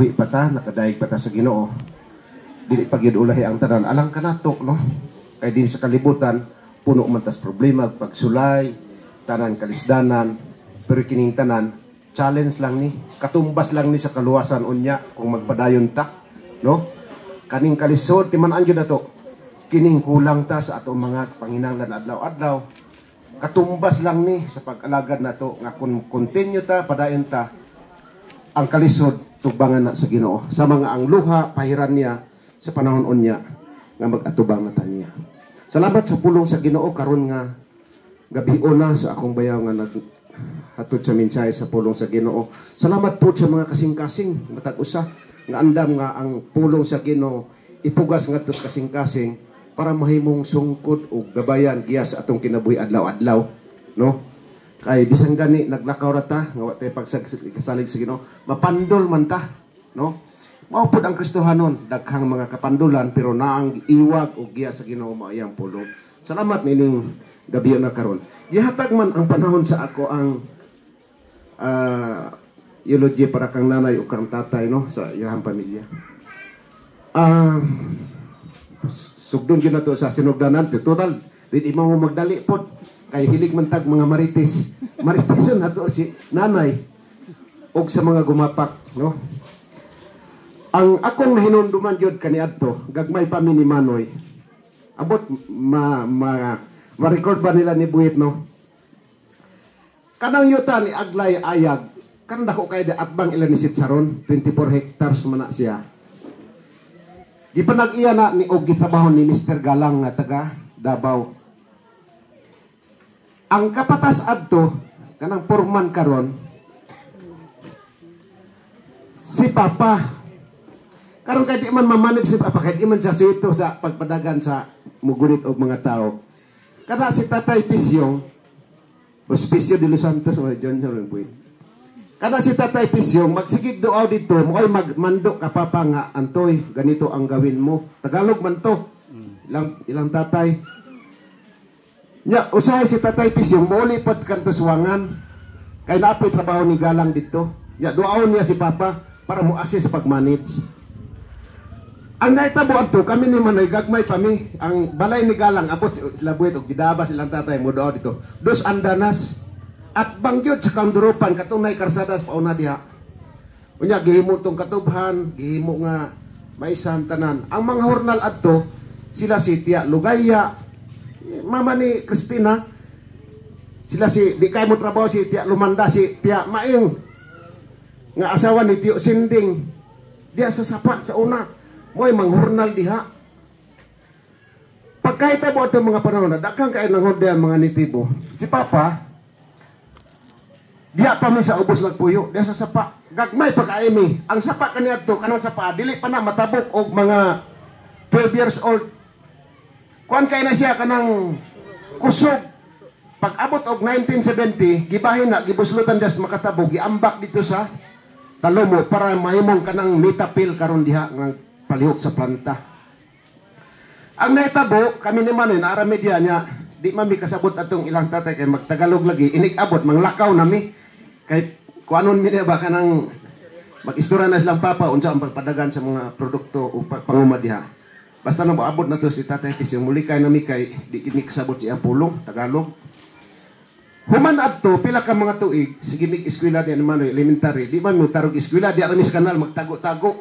nabuhi pa ta, nakadaig pa ta sa Ginoo. Dili pagyud ulahi ang tanan. Alang kanato, no? Kay din sa kalibutan, puno man tas problema, pagsulay, tanan kalisdanan, pero kining tanan, challenge lang ni, katumbas lang ni sa kaluwasan unya kung magpadayon ta, no? Kaning kalisod, timan-an jud nato, kining kulang ta sa atong mga panginahanglan adlaw-adlaw. Katumbas lang ni sa pag-alagad nato nga kung continue ta, padayon ta, ang kalisod tubangan na sa Ginoo. Sa mga ang luha, pahiran niya sa panahon unya nga mag-atubang na ta niya. Salamat sa pulong sa Ginoo karon nga gabi una sa akong bayaw nga naghatod sa mensahe sa pulong sa Ginoo. Salamat po sa mga kasing-kasing matag usa nga andam nga ang pulong sa Ginoo ipugas ngadto sa kasing-kasing para mahimong sungkod o gabayan giya sa atong kinabuhi adlaw-adlaw, no? Kay bisan gani naglakaw ra ta nga wa tay pagsalig sa Ginoo, mapandol man ta, no? Mao pud ang Kristohanon, daghang mga kapandulan pero naang iwag o giya sa Ginoo mao iyang pulong. Salamat nining gabi na karon. Gihatag man ang panahon sa ako ang eulogy para kang nanay o kang tatay, no, sa iyang pamilya. Sugdon gyud nato sa sinugdanan, total di mo magdali pod kay hilig man tag mga marites. Mariteson nato si nanay og sa mga gumapak, no. Ang akong hinunduman jud kaniadto, gagmay pa mi ni Manoy. Abot ma-record ba nila ni Buhit, no? Kanang yuta ni Aglay Ayag, kan dako kay da atbang ilan ni Sitsaron, 24 hectares man na siya. Gipanag-iya na ni og gitrabaho ni Mr. Galang nga taga Davao. Ang kapatas adto kanang porman karon si Papa. Karon kay di man mamanage si Papa, kay di man siya suito sa pagpadagan sa mugunit og mga tao. Kada si Tatay Pisyong, Hospicio de los Santos o John Buit. Kada si Tatay Pisyong magsigig duaw dito, mo'y magmando ka Papa nga antoy ganito ang gawin mo. Tagalog man to. Ilang tatay. Nya usahay si Tatay Pisyong maulipat kanto suwangan. Kay napoy trabaho ni Galang dito. Nya duaw niya si Papa para mo assist pag-manage. Ang naitabo adto kami ni Manoy gagmay pa mi ang balay ni Galang abot sila buhit og gidaba silang tatay mo duaw dito. Dos andanas. At bangyod sa kandurupan katong nay karsadas pauna diha. Unya gihimo tong katubhan, gihimo nga maisan tanan. Ang mga hurnal adto sila si Tia Lugaya, mama ni Christina. Sila si di kay mo trabaho si Tia Lumanda, si Tia Maing nga asawa ni Tio Sinding. Diya sa sapa sa una. Mo'y manghurnal diha. Pagkahita mo ito mga panahon na daghang kayo ng hordean mga nitibo. Si Papa diya pa mi sa ubos nagpuyo, diya sa sapa. Gagmay pagkaimi. Ang sapa kaniadto kanang sapa dili pa na matabok og mga 12 years old. Kuan kay na siya kanang kusog. Pag abot og 1970, gibahin na gibuslutan das makatabog, giambak dito sa Talomo para mahimong kanang metapil karon diha ng palihok sa planta. Ang naitabo kami ni Manoy na aramedya niya, di mami kasabot atong ilang tatay kay magtagalog lagi, inig-abot manglakaw nami. Kay kuanon mi ba kanang mag-istorya na silang Papa unsa ang pagpadagan sa mga produkto o panguma diha. Basta nang maabot na to si Tatay Pisyong muli kay nami kay di kini kasabot siya pulong Tagalog. Human adto pila ka mga tuig sige mig eskwela di naman elementary di man mo tarog eskwela di aramis kanal magtago-tago.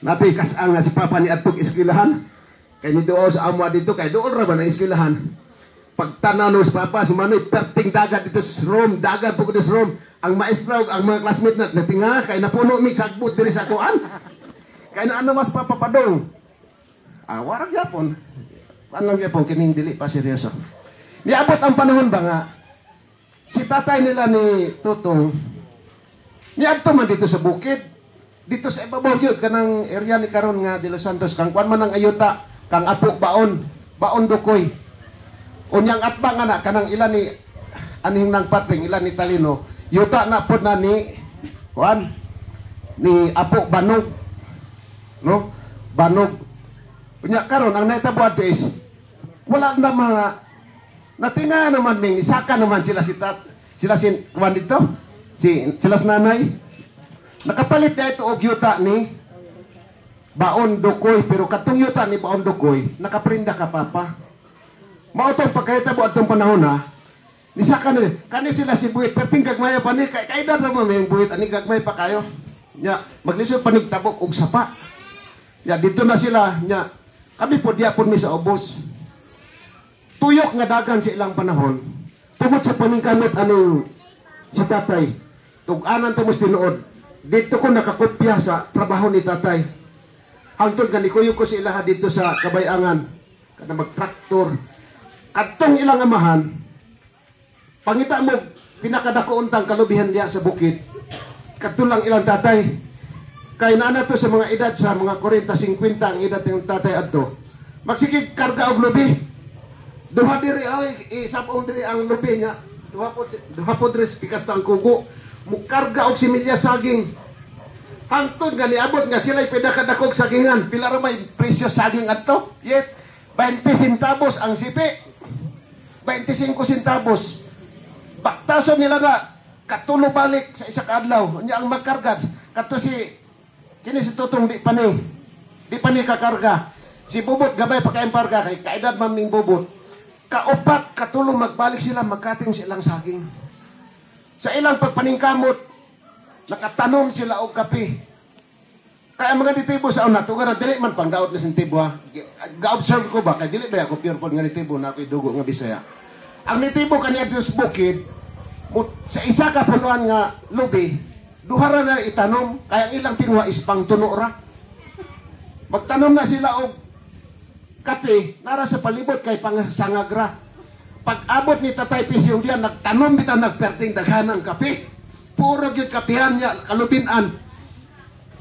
Natoy kas-ang nga si Papa ni adtog eskwelahan. Kay ni duo sa amo dito kay duol ra ba na eskwelahan. Pagtanaw sa Papa si Manoy perting dagat dito sa room, dagat po dito sa room. Ang maestro ang mga classmate na natinga kay napuno mig sagbot diri sa kuan. Kay na ano mas Papa Padong. Warag yapon. Anong yapon kining dili pa seryoso. Niabot ang panahon ba nga si tatay nila ni Tutong niadto man dito sa bukid. Dito sa ibabaw gyud kanang area ni karon nga De Los Santos kang kuan man ang ayuta kang apo baon dukoy. Unyang atba nga na kanang ilan ni anhing nang patring ilan ni Talino yuta na pod na ni kuan ni apo Banog, no, Banog. Unya karon ang naitabo adto is wala na mga natinga naman ning isaka naman sila si kuan dito sila nanay Nakapalit na ito og yuta ni Baon Dukoy, pero katong yuta ni Baon Dukoy, nakaprinda ka papa. Mautong pagkahitabo atong panahon na, nisa kani sila si Buhit, perting gagmaya pa ni, kaedad na mo may Buhit, ani gagmay pa kayo. Nya, maglisod panigtabok og sapa. Ya, dito na sila, nya, kami po diya po mi sa ubos. Tuyok nga dagan sa ilang panahon, tungod sa paningkamot aning si tatay, tug-anan tamos tinuod, dito ko nakakopya sa trabaho ni tatay. Hangtod nga nikuyo ko si ilaha dito sa Kabayangan, kada mag-traktor. Kadtong ilang amahan, pangita mo, pinakadakoontang kalubihan diya sa bukid, katulang ilang tatay. Kay naana to sa mga edad, sa mga 40-50 ang edad ng tatay adto. Magsigig karga og lubi. Duha diri isapon diri ang lubi niya. Duha po diri pikas tang kugo. Mukarga og similya saging. Hangtod nga niabot nga sila pinakadakog sagingan. Pila ra may presyo saging adto? Yet 20 centavos ang sipi. 25 centavos. Baktason nila na katulo balik sa isa ka adlaw. Nya ang magkarga kadto si kini si Tutong di pa ni kakarga. Si Bubot gabay pa kayong parga kay kaedad maming Bubot. Kaupat katulong magbalik sila magkating silang saging. Sa ilang pagpaningkamot nakatanom sila og kape. Kaya mga ditibo sa una tuga dili man pangdaot ni sentibo ha. Ga-observe ko ba kay dili ba ako pure nga ditibo na ako dugo nga Bisaya. Ang ditibo kaniya sa bukid sa isa ka punuan nga lubi duhara na itanom, kaya ang ilang tingwa is pang tuno ra. Magtanom na sila og kape, nara sa palibot kay pang sangagra. Pag abot ni Tatay Pisyong diyan, nagtanom bitaw nagperting daghanang kape. Puro gyud kapihan niya, kalubinan.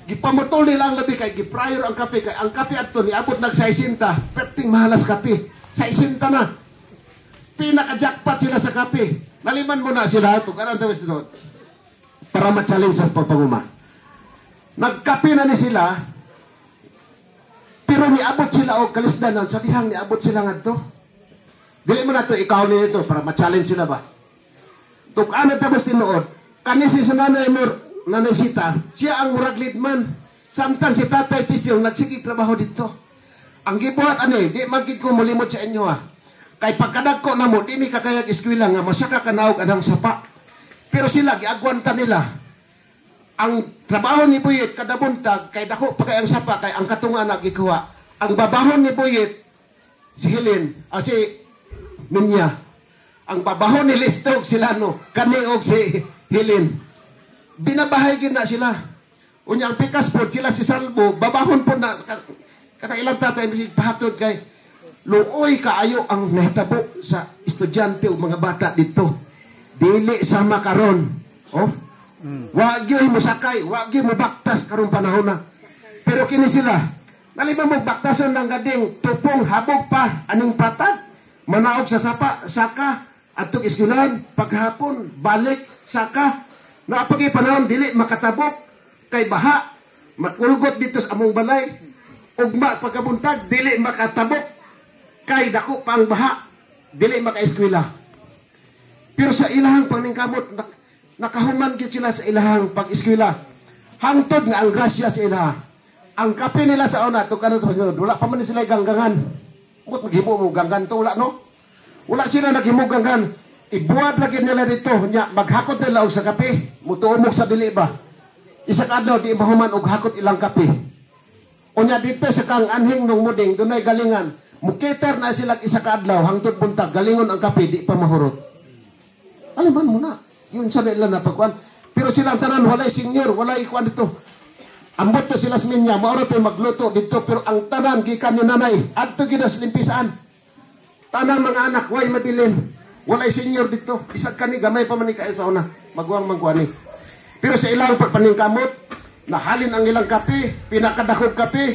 Gipamutol nila ang labi kay giprayor ang kape, kay ang kape adto ni abot nag 60, perting mahalas kape. 60 na. Pinaka-jackpot sila sa kape. Naliman mo na sila ito, karang tawis dito. Para ma-challenge sa pagpanguma. Nagkape na ni sila, pero niabot sila o kalisdanan, sa dihang niabot sila nga to. Dili mo na to, ikaw ni ito, para ma-challenge sila ba? Tuk-ano tapos tinuod, kanisi sa nanay Sita, siya ang murag leadman. Samtang si Tatay Pisyong nagsigig trabaho dito. Ang gibuhat ani, di magkid ko mulimot sa inyo ha. Kay pagkadag ko na mo, di mi kakayag eskwela nga, masaka kanaog anang sapa. Pero sila, giagwanta nila. Ang trabaho ni Buyit, kada buntag, kay dako pa kay ang sapa, kay ang katunga nagikuha. Ang babahon ni Buyit, si Helen, si Minya. Ang babahon ni Listog, sila no, kaniog si Helen. Binabahay na sila. Unya ang pikas po, sila si Salvo, babahon po na, kada ilang tatay, pahatod kay, luoy kaayo ang nahitabo sa estudyante o mga bata dito. Dili sama karon. Oh? Wa gyud mo sakay, wa gyud mo baktas karon panahon na. Pero kini sila, nalima mo baktasan ng gading tupong habog pa aning patag, manaog sa saka atong eskwelahan paghapon balik saka naapagi panahon dili makatabok kay baha, makulgot dito sa among balay. Ugma pagkabuntag dili makatabok kay dako pang baha, dili makaeskwela. Pero sa ilahang paningkamot, nakahuman gid sila sa ilahang pag-eskwela. Hangtod nga ang grasya sa ilaha. Ang kape nila sa una, ito kanto wala pa man sila ganggangan. Mut maghimo mo ganggan to, wala no? Wala sila naghimo ganggan. Ibuad lagi nila dito, nya maghakot nila og sa kape, mutuomog sa dili ba. Isa ka adlaw di mahuman og hakot ilang kape. Unya dito sa kang anhing nung muding dunay galingan. Mukiter na sila isa ka adlaw hangtod buntag galingon ang kape di pa mahurot. Alaman mo na. Yun sa nila na pagkuhan. Pero silang tanan, walay senior, walay ikuan dito. Ambot to sila sa minya, mauro tayo magluto dito. Pero ang tanan, gikan ni nanay, adto ginas limpisaan. Tanan mga anak, way mabilin. Walay senior dito. Isag kani, gamay pa man kayo sa una. Magwang mangkuhan ni. Pero sa ilang pagpaningkamot, nahalin ang ilang kape, pinakadakog kape,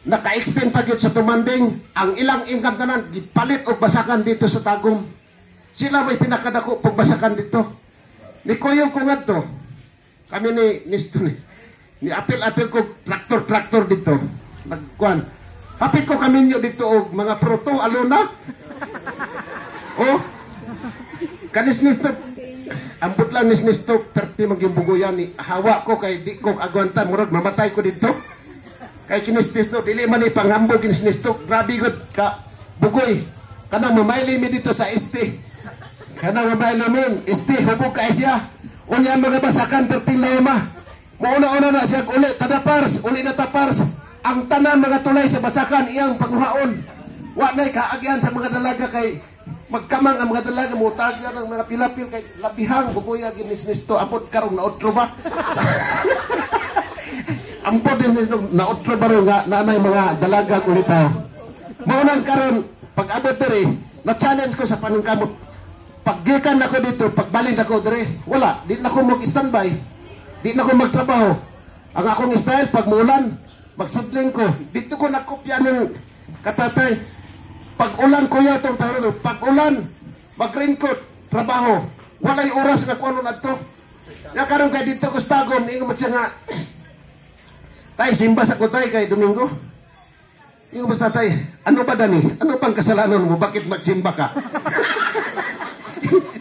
naka-extend pa sa tumanding, ang ilang income tanan, gipalit o basakan dito sa tagom. Sila may pinakadako pagbasakan dito. Ni Koyong ko nga to. Kami ni apil-apil ko traktor dito. Nagkuhan. Hapit ko kami nyo dito og mga proto, alona. Oh. Kanis-nis to. ambot lang nisnistok, perti magimbugoyan ni hawa ko kay di ko agwanta, murag mamatay ko dito. Kay kinisnistok, dili man ipangambog kinisnistok, grabe gud ka bugoy. Kanang mamayli mi dito sa este. Kanang mamayli mi, este, hubog kay siya. Unya mga basakan, perti lama. Mauna-una na siya uli, tadapars, uli na tapars. Ang tanan mga tulay sa basakan, iyang paghuhaon. Wa na'y kaagyan sa mga dalaga kay magkamang ang mga dalaga mo tagya ng mga pilapil kay labihang bugoya ginisnis to apot karong naotro ba ampod din naotro ba rin nga nanay mga dalaga kulitaw maunan karon pag abot diri na challenge ko sa paningkamot paggikan ako dito pagbalik ako diri wala di na ko mag standby di na ko magtrabaho ang akong style pag muulan magsidling ko dito ko nakopya ng katatay. Pag-ulan kuya itong tawag pag-ulan, mag-raincoat, trabaho. Walay oras na kung ano na ito. Ya karon kay dito ko stagon, ingo mo siya nga, tay, simba sa kutay kay Domingo. Ingo basta tay, ano ba dani? Ano pang kasalanan mo? Bakit magsimba ka?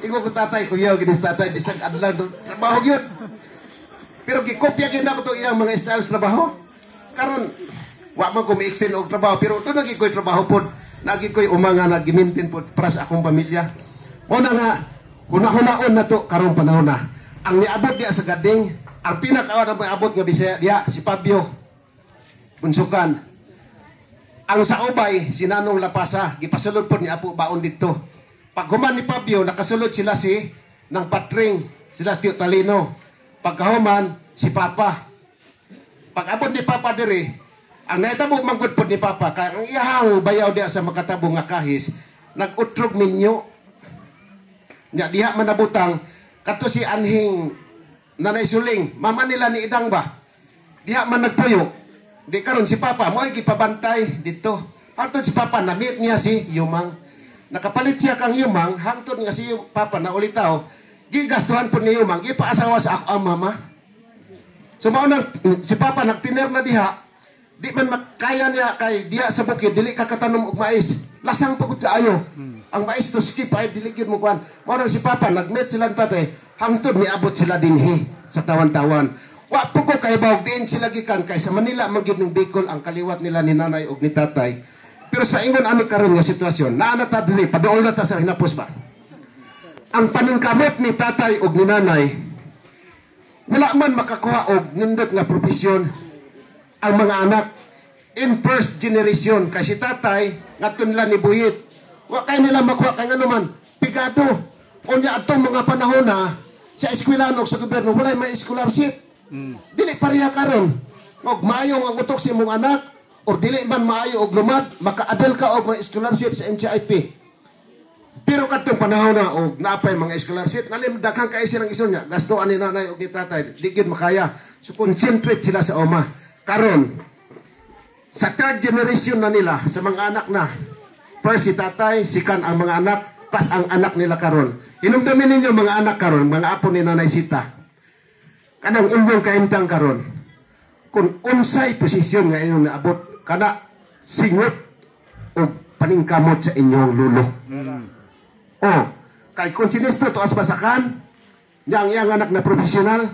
Ingo ko tatay, kuya, ginis tatay, isang adlan, trabaho yun. Pero gikopya kin ako to iyang mga styles trabaho. Karon, wa man ko ma-extend og trabaho, pero ito nagi ko'y trabaho po. Nagi ko'y umanga nagimintin po para sa akong pamilya. Una nga, hunahon na to karong panahon na. Ang niabot diya sa gading, ang pinakawan na niabot nga Bisaya diya, si Fabio Bunsukan. Ang sa ubay, si Nanong Lapasa, gipasulod po ni Apo Baon dito. Pag human ni Fabio, nakasulod sila si ng Patring, sila si Tio Talino. Pagkahuman, si Papa. Pag abot ni Papa diri, ang naitabo manggod po ni Papa, kaya ang iyahang bayaw diya sa makatabo nga kahis, nag-utrog minyo. Nya diha man nabutang, kato si Anhing Nanay Suling, mama nila ni Idang ba? Diha man nagpuyo. Di karon si Papa, mo ay gipabantay dito. Hangtod si Papa, na-meet niya si Yumang. Nakapalit siya kang Yumang, hangtod nga si Papa na ulitaw, gigastuhan po ni Yumang, ipaasawa sa ako ang mama. So maunang, si Papa nagtiner na diha, di man makaya niya kay diya sa bukid dili ka katanom og mais lasang pagud kaayo ang mais to skip ay dili gyud mo kuan mao si Papa nagmet sila tatay hangtod niabot sila dinhi sa tawan-tawan wa po ko kay bawg din sila gikan kay sa Manila magyud ning Bicol ang kaliwat nila ni nanay og ni tatay pero sa ingon ani karon nga sitwasyon naa na ta dili paduol na ta sa hinapos ba ang paningkamot ni tatay og ni nanay wala man makakuha og nindot nga profesyon ang mga anak in first generation kasi tatay ngadto nila ni buyit wa kay nila makuha kay ngano man pigado unya atong mga panahon na sa eskwelahan o sa gobyerno walay may scholarship dili pareha karon og maayong ang utok sa imong anak or dili man maayo og lumad maka-adel ka og mga scholarship sa NCIP pero kadtong panahon na og naapay mga scholarship nalim daghang kay silang isunya gasto ani nanay og ni tatay di gyud makaya so concentrate sila sa oma. Karon, sa third generation na nila, sa mga anak na, first si tatay, sikan ang mga anak, pas ang anak nila karon. Inumdamin ninyo mga anak karon, mga apo ni Nanay Sita. Kanang inyong kaintang karon, kung unsay posisyon nga inyong naabot, kana singot o paningkamot sa inyong lulo. O, kay kung sinisto to as basakan, yang anak na profesional,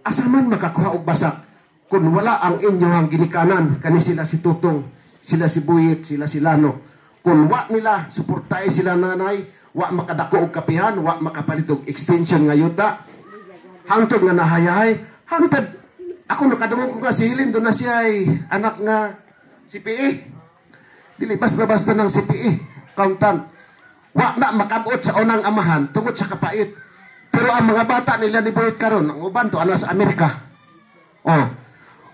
asa man makakuha og basak, kung wala ang inyong ginikanan, kani sila si Tutong, sila si Buyit, sila si Lano. Kung wa nila, suportay sila nanay, wa makadako og kapihan, wa makapalit og extension nga yuta, hangtod nga nahayahay, hangtod, ako nakadungog ko nga si Hilin, doon na siya ay anak nga CPE. Dili, basta-basta ng CPE, accountant. Wa na makabot sa unang amahan, tungod sa kapait. Pero ang mga bata nila ni Buyit karon, ang uban to, ano sa Amerika. Oh,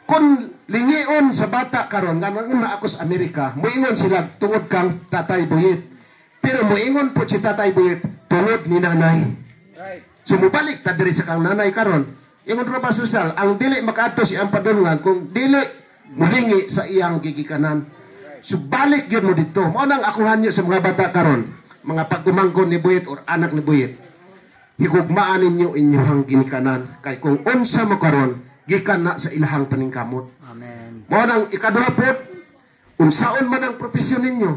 kung lingion sa bata karon nga na ako sa Amerika, moingon sila tungod kang Tatay Buyit. Pero moingon po si Tatay Buyit tungod ni nanay. So mubalik ta diri sa kang nanay karon. Ingon ra ba social, ang dili makaadto si ang padulngan kung dili mulingi sa iyang gigikanan. So balik gyud mo dito. Mao nang akong hanyo sa mga bata karon, mga pagkumangkon ni Buyit or anak ni Buyit. Higugmaan ninyo inyong ginikanan kay kung unsa mo karon gikan na sa ilahang paningkamot. Amen. Mao nang ikaduha po, unsaon man ang propesyon ninyo,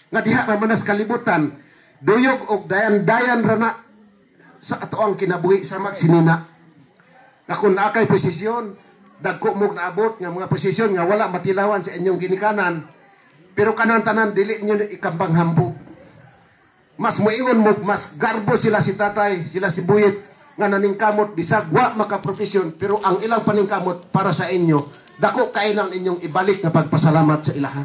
nga diha ra man sa kalibutan, duyog og dayan-dayan ra na sa ato ang kinabuhi sa magsinina. Na kung naakay posisyon, dagko mo naabot nga mga posisyon nga wala matilawan sa inyong ginikanan, pero kanan tanan dili niyo ikambang hambog. Mas moingon mo, mas garbo sila si tatay, sila si buyit, nga naningkamot, bisag wa makaprofesyon, pero ang ilang paningkamot para sa inyo, dako kailang inyong ibalik na pagpasalamat sa ilaha.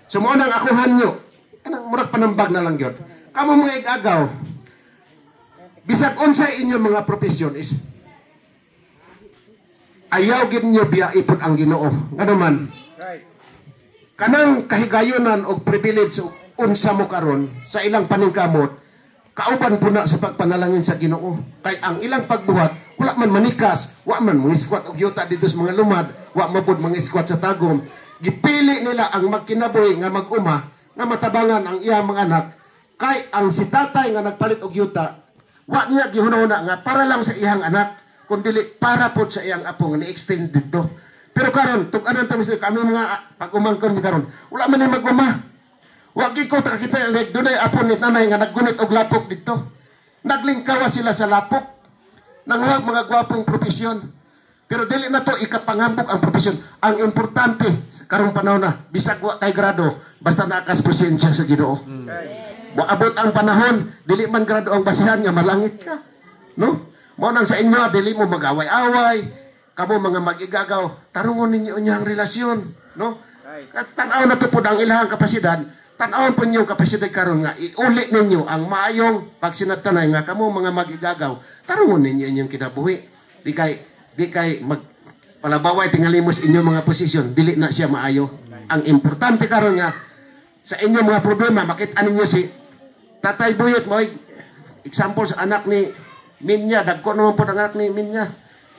So mo nang akuhan nyo, kanang murag panambag na lang yun. Kamo mga igagaw, bisag unsay inyong mga profesyon is, ayaw gid nyo biya ipon ang Ginoo. Ngano man, kanang kahigayonan o privilege unsa mo karon sa ilang paningkamot, kauban po na sa pagpanalangin sa Ginoo. Kay ang ilang pagbuhat, wala man manikas, wala man mangiskwat og yuta dito sa mga lumad, wala mabud mangiskwat sa tagom. Gipili nila ang magkinabuhi nga mag-uma, nga matabangan ang iyang mga anak, kay ang si tatay nga nagpalit og yuta, wala niya gihunahuna nga para lang sa iyang anak, kundi para po sa iyang apo nga ni-extend dito. Pero karon, tug-anan ta mismo kami mga pag-umangkon karon, wala man ni mag-uma. Wagi ko takita like dunay apo ni nanay nga naggunit og lapok dito. Naglingkawa sila sa lapok. Nang mga gwapong profesyon. Pero dili na to ikapangambok ang profesyon. Ang importante karong panahon na bisag wa kay grado basta nakas presensya sa Ginoo. Moabot ang panahon dili man grado ang basihan nga malangit ka. No? Mo nang sa inyo dili mo mag-away-away. Kamo mga mag-igagaw, tarungon ninyo inyong relasyon, no? Tan-aw na to pud ang ilahang kapasidad. Tan-awon po ninyong kapasidad karon nga iuli ninyo ang maayong pagsinabtanay nga kamo mga magigagaw, tarungon ninyo inyong kinabuhi. Di kay palabaway tingalimos inyong mga posisyon, dili na siya maayo. Ang importante karon nga sa inyong mga problema, makita ninyo si Tatay Buyet mo example sa anak ni Minya, dagko naman po ang anak ni Minya.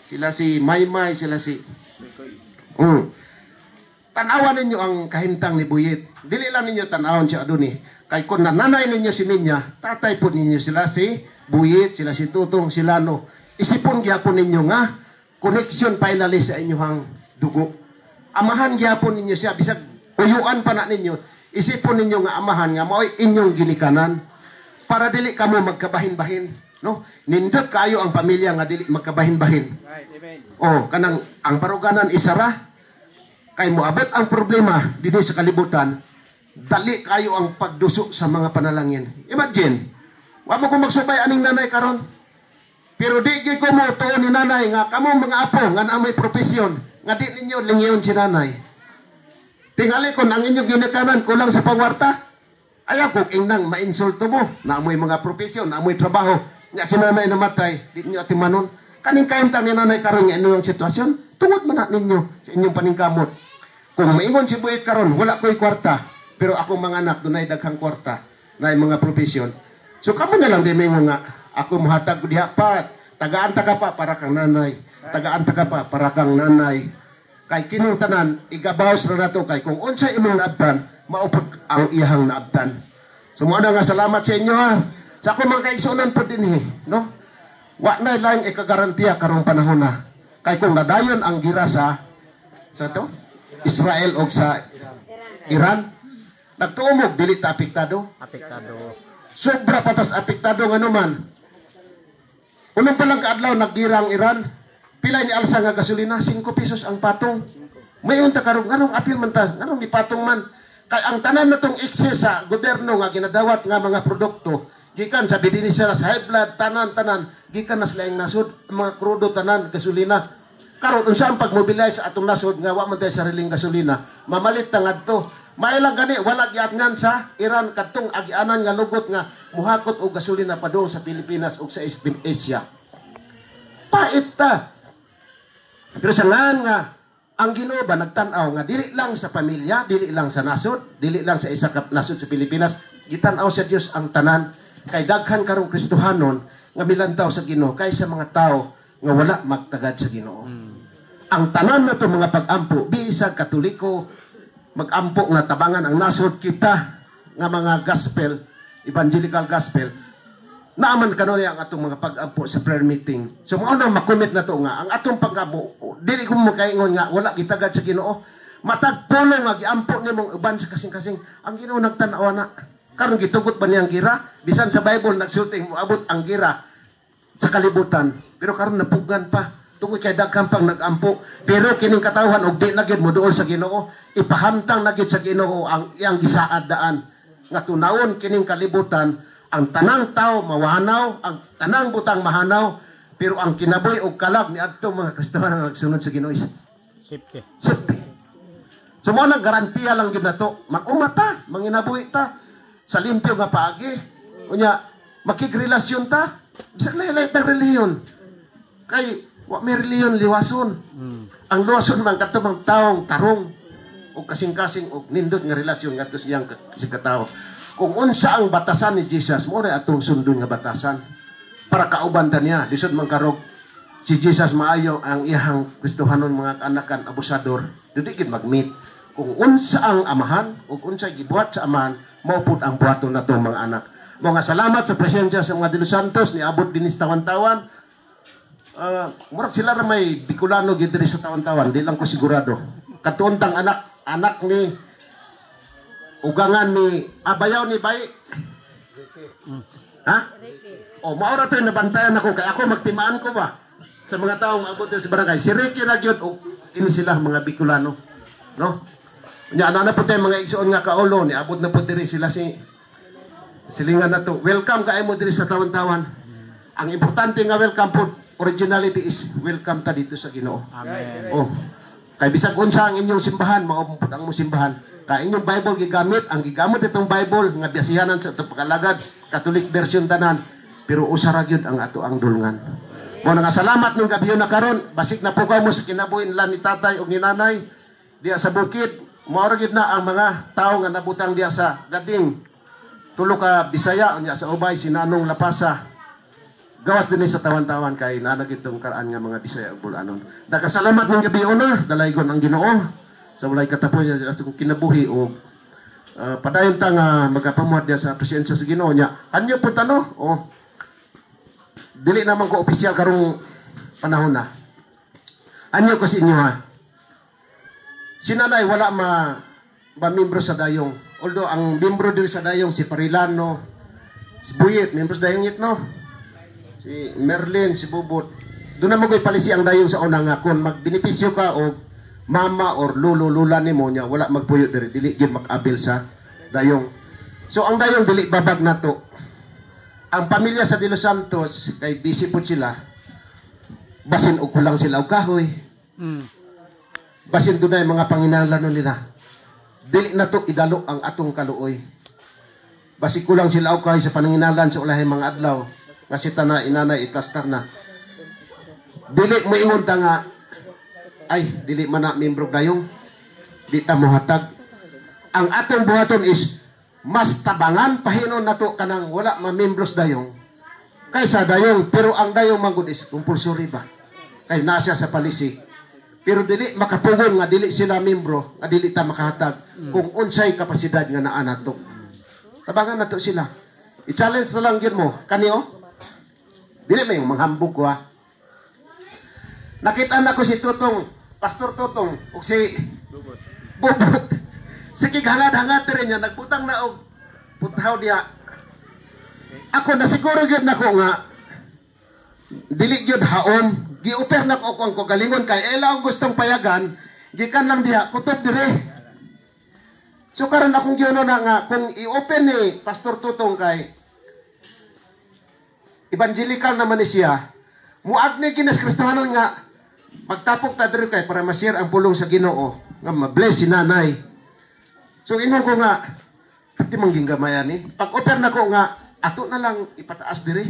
Sila si Maymay, sila si tanawan ninyo ang kahimtang ni Buyet. Dili lang ninyo tanawon siya aduni. Kay kung nanay ninyo si Minya, tatay po ninyo sila si Buyet, sila si Tutong, si Lano. Isipon gyapon ninyo nga connection finally sa inyong dugo. Amahan gyapon ninyo siya bisag uyuan pa na ninyo. Isipon ninyo nga amahan nga mao'y inyong ginikanan para dili kamo magkabahin-bahin, no? Nindot kayo ang pamilya nga dili magkabahin-bahin. Right, amen. Oh, kanang ang baruganan isara kay moabot ang problema dito sa kalibutan, dali kayo ang pagduso sa mga panalangin. Imagine, wa mo ko magsubay aning nanay karon. Pero di gyud ko mo tuon ni nanay nga kamo mga apo nga naa may profesyon nga di ninyo lingiyon si nanay. Tingali kon ang inyong ginikanan kulang sa pangwarta. Ayaw ko ingnang mainsulto mo na amoy mga profesyon, na amoy trabaho. Nga si nanay namatay, di niyo atimanon. Kaning kayamtang ni nanay karon nga inyong sitwasyon, tungod man na ninyo sa inyong paningkamot. Kung maingon si Buyet karon, wala ko'y kwarta, pero akong mga anak dunay daghang kwarta na mga profesyon. So kamo na lang di maingon nga, ako muhatag ko diha pa, tagaan ta ka pa para kang nanay, tagaan ta ka pa para kang nanay. Kay kinong tanan, igabaws na nato kay kung unsay imong naabtan, maupod ang iyahang naabtan. So mo na nga salamat sa inyo ha. Sa ako mga kaigsunan po din no? Wa na lang ikagarantiya karong panahon na. Kay kung nadayon ang gira sa to? Israel o sa Iran, nagtuumog, dili ta apektado. Sobra patas apektado nga naman. Unang palang kaadlaw, naggira ang Iran, pila ni alsa nga gasolina, 5 pesos ang patong. Mayon ta karong anong apil man ta, anong ni patong man. Kay ang tanan natong excess sa gobyerno nga ginadawat nga mga produkto, gikan sa bidinisa sa high blood, tanan, gikan na sila yung nasod, mga krudo tanan, gasolina. Karon unsa ang pagmobilize sa atong nasod nga wa man tay sariling gasolina, mamalit ta ngadto. Mailang gani wala giatngan sa Iran kadtong agianan nga lugot nga muhakot og gasolina padung sa Pilipinas ug sa East Asia. Pait ta. Pero sa nga ang Ginoo ba nagtan-aw nga dili lang sa pamilya, dili lang sa nasod, dili lang sa isa ka nasod sa Pilipinas, gitan-aw sa Dios ang tanan. Kay daghan karong Kristohanon nga milantaw sa Ginoo kaysa mga tao nga wala magtagad sa Ginoo. Ang tanan nato mga pag-ampo, bisag Katoliko, mag-ampo nga tabangan ang nasod kita nga mga gospel, evangelical gospel, naaman kanunay ang atong mga pag-ampo sa prayer meeting. So mao na makomit na to nga ang atong pag-ampo dili ko makaingon nga wala gitagad sa Ginoo. Matag pulo nga giampo nimong uban sa kasing-kasing ang Ginoo nagtan-aw na. Karon gitugot ba niyang gira? Bisan sa Bible nagsulting moabot ang gira sa kalibutan. Pero karon napugan pa. Tungod kay daghang pang nag-ampo. Pero kining katawhan og di na gyud mo duol sa Ginoo, ipahamtang na gyud sa Ginoo ang iyang gisaad daan. Nga tunawon kining kalibutan, ang tanang tao mawanaw, ang tanang butang mahanaw, pero ang kinabuhi og kalag ni adto mga Kristiyano nga nagsunod sa Ginoo is safety. So mo nang garantiya lang gyud nato, mag-umata, manginabuhi ta sa limpyo nga paagi. Unya makigrelasyon ta bisag lahi-lahi tang relihiyon. Kay wa may relihiyon liwason. Ang liwason man katong taong tarong o kasing-kasing o nindot nga relasyon ngadto siyang katao. Kung unsa ang batasan ni Jesus, mo ra atong sundon nga batasan para kauban ta niya. Lisod man karog si Jesus maayo ang iyang Kristohanon mga kanakan abusador. Dili gid mag-meet. Kung unsa ang amahan o unsa gibuhat sa amahan, mao pud ang buhaton nato mga anak. Mga salamat sa presensya sa mga Dilos Santos ni abot dinis tawan-tawan. Murag sila ra may Bicolano gid diri sa tawan-tawan, di lang ko sigurado. Katuntang anak ni ugangan ni abayaw ni Bay. Ha? O maura to nabantayan ako kay ako magtimaan ko ba sa mga taong abot sa barangay. Si Ricky ra gyud o ini sila mga Bicolano, no? Nya ana na po tayo mga igsoon nga kaulo ni abot na po diri sila si silingan na to. Welcome kay mo diri sa tawan-tawan. Ang importante nga welcome po, originality is welcome ta dito sa Ginoo. Amen. Oh. Kay bisag unsa ang inyong simbahan, mao pud ang imong simbahan. Kay inyong Bible gigamit, ang gigamit itong Bible nga biyasihanan sa itong pagkalagad, Catholic version tanan, pero usa ra gyud ang ato ang dulngan. Mo nga salamat ning gabiyon na karon, basig na pukaw mo sa kinabuhi nila ni tatay ug ni nanay diya sa bukid. Mao gid na ang mga tawo nga nabutang diya sa Gading. Tulo ka Bisaya unya sa ubay si Nanong Lapasa. Gawas din sa tawan-tawan kay nanag itong karaan nga mga Bisaya ug Bulanon. Nagkasalamat ng gabi honor, dalaygon ang Ginoo sa walay katapoy sa kinabuhi o padayon ta nga magapamuhat diya sa presensya sa Ginoo nya. Anyo pud tano? O dili naman ko opisyal karong panahon na. Anyo ko sa inyo ha. Si nanay wala membro sa dayong. Although ang membro diri sa dayong si Parilano, si Buyit, membro sa dayong no? Si Merlin, si Bubot. Doon na mo ko'y palisi ang dayong sa una nga kung magbenepisyo ka o mama or lolo, lula ni mo niya, wala magpuyo diri, dili gid makabil sa dayong. So ang dayong dili babag na to. Ang pamilya sa Dilos Santos, kay busy po sila, basin o kulang sila o kahoy. Basin doon na yung mga panginahanglan nila. Dili na to idalo ang atong kaluoy. Basi kulang sila o kahoy sa panginahanglan sa ulahay mga adlaw. Kasi ta na inanay iplastar na. Dili mo ingon ta nga, ay, dili man na membro dayong, di ta mohatag. Ang atong buhaton is, mas tabangan pahinon nato kanang wala ma-membros dayong, kaysa dayong, pero ang dayong manggod is compulsory ba? Kay nasya sa palisi. Pero dili makapugon nga dili sila membro, nga dili ta makahatag, kung unsay kapasidad nga naa nato. Tabangan nato sila. I-challenge na lang yun mo, kaniyo? Dili may manghambog ko ha. Nakita na ko si Tutong, Pastor Tutong, o si Bubot. Sige, hangad-hangad rin niya, nagbutang na og putaw diya. Ako na siguro yun na ko nga, dili yun haom, gi-offer na ko kung galingon kay ela ang gustong payagan, gikan lang diya, kutob dire. So karon akong giuno na nga, kung i-open ni Pastor Tutong kay evangelical naman ni siya, muag ni Ginas Kristohanon nga, magtapok ta diri kay para ma-share ang pulong sa Ginoo nga ma-bless si nanay. So ingon ko nga pati mangging gamayan ni. Pag-offer na ko nga ato na lang ipataas diri.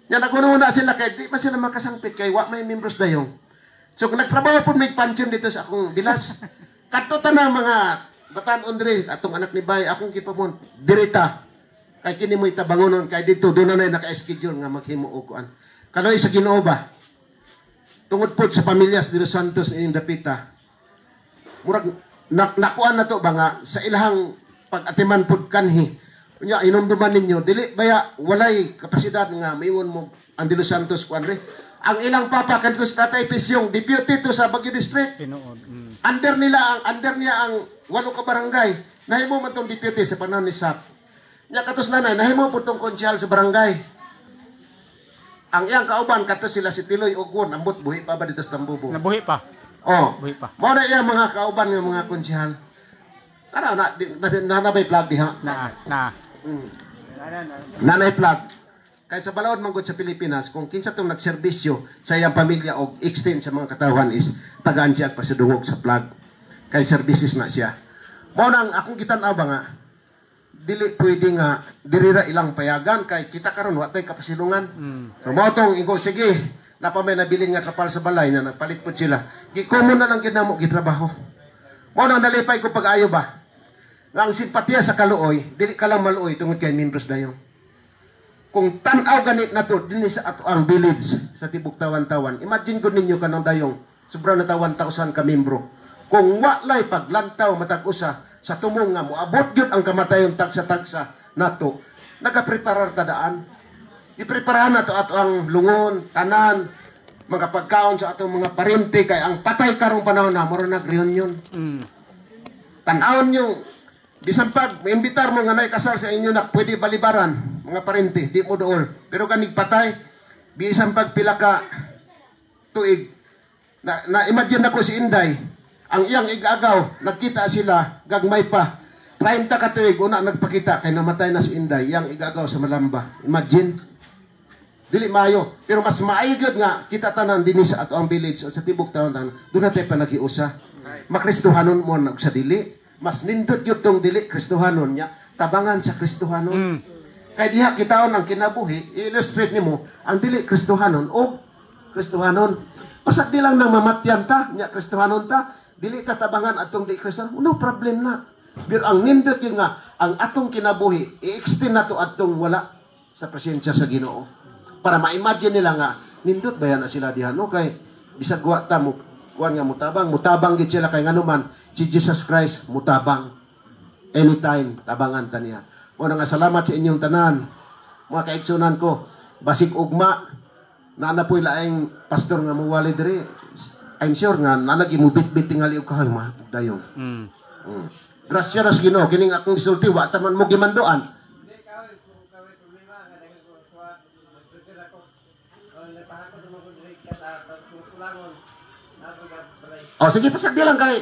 Nya naguna sila kay di man sila makasangpit kay wa may members dayong. So kung nagtrabaho po may pension dito sa akong bilas. Kadto ta na mga batan-on diri atong anak ni Bay akong gipamon dirita. Kay kini mo itabangonon kay dito do na naka-schedule nga maghimo og kuan. Kanoy sa Ginoo ba? Tungod po sa pamilya sa Dilos Santos ni Dapita, murag nakuan na to ba nga sa ilahang pag-atiman po kanhi. Kunya, inumduman ninyo, dili baya walay kapasidad nga maiwan mo ang Dilos Santos kuan re. Ang ilang papa kanto sa Tatay Pisyong, deputy to sa Baguio District. Under niya ang 8 ka barangay. Nahimo man tong deputy sa panahon ni SAP. Nya katos nanay, nahimo po tong konsyal sa barangay. ang iyang kauban kato sila si Tiloy Ugon, ambot buhi pa ba dito sa Tambubo? Nabuhi pa. Oh. Buhi pa. Mao na iyang mga kauban nga mga konsehal. Ano na may plug diha? Na. Nanay plug. Kaya sa balaod manggod sa Pilipinas, kung kinsa tong nagserbisyo sa iyang pamilya o extend sa mga katawhan is tagaan siya pasidungog sa plug. Kay services na siya. Mao nang akong gitan-aw ba nga dili pwede nga dirira ilang payagan kay kita karon wa tay kapasilungan. So mao tong ingo sige na pa may nabiling nga kapal sa balay na nagpalit po sila. Gikomo na lang gid namo gitrabaho. Mao nang nalipay ko pag-ayo ba. Nga ang simpatya sa kaluoy, dili ka lang maluoy tungod kay members dayon. Kung tan-aw ganit na to dinhi sa ato ang village sa tibok tawan-tawan. Imagine ko ninyo kanang dayong sobra na 1,000 ka membro. Kung walay paglantaw matag usa sa tumong nga moabot gyud ang kamatayon tagsa-tagsa nato, nagapreparar ta daan. Ipreparahan nato ato ang lungon, tanan, mga pagkaon sa atong mga parente kay ang patay karong panahon na mura nag-reunion. Tan-awon nyo, bisan pag imbitar mo nga nay kasal sa inyo na pwede balibaran, mga parente, di mo dool. Pero kanig patay, bisan pag pila ka tuig, na imagine ako si Inday, ang iyang igagaw, nagkita sila, gagmay pa. 30 ka tuig, una nagpakita, kay namatay na si Inday, iyang igagaw sa Malamba. Imagine. Dili mayo. Pero mas maayod nga, kita tanan din sa ato ang village, o sa tibok taon, doon natin pa nag-iusa. Makristuhanon mo na sa dili. Mas nindot yun tong dili, kristuhanon niya, tabangan sa kristuhanon. Kaya diha kitaon ang kinabuhi, i-illustrate ni mo, ang dili kristuhanon, o kristuhanon. Pasag di lang nang mamatyan ta, niya kristuhanon ta, dili katabangan atong di kristuhanon, no problem na. Pero ang nindot yun nga, ang atong kinabuhi, i-extend na to atong wala sa presensya sa Ginoo. Para ma-imagine nila nga, nindot ba yan na sila diha, no? Kay, bisag wa ta mo, kuwan nga mutabang gid sila kay nganuman, si Jesus Christ, mutabang. Anytime, tabangan ta niya. Una nga, salamat sa inyong tanan. Mga kaigsunan ko, basik ugma, na napoy laing pastor nga muwali diri. I'm sure nga, nanagimubit-bit tingali o kahay, mga pugdayong. Grasya ras Ginoo, kining akong isulti, wa taman mo gimandoan. O, sige, pasagdi lang kay.